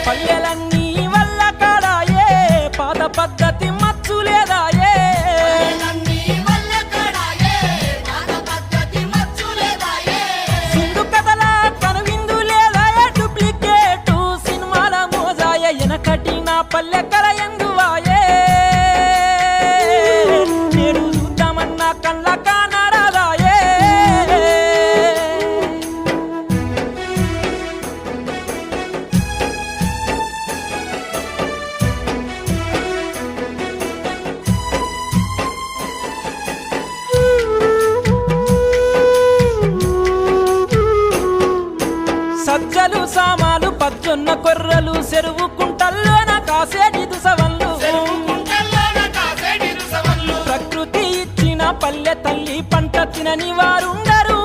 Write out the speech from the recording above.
పల్లెలన్నీ వల్ల కాడాయే పాత పద్ధతి మచ్చులేదాయే సింధు కథల కనువిందు లేదాయే డూప్లికేటు సినిమాల మోజాయ ఎనకటి నా పల్లె కల ఎందువాయే నేడు చూద్దామన్నా కళ్ళ కానరాదాయే సజ్జలు సామాలు పచ్చొన్న కొర్రలు చెరువు కుంటల్లోన కాసేటి దుసవన్లు ప్రకృతి ఇచ్చిన పల్లె తల్లి పంట తినని వారుండరు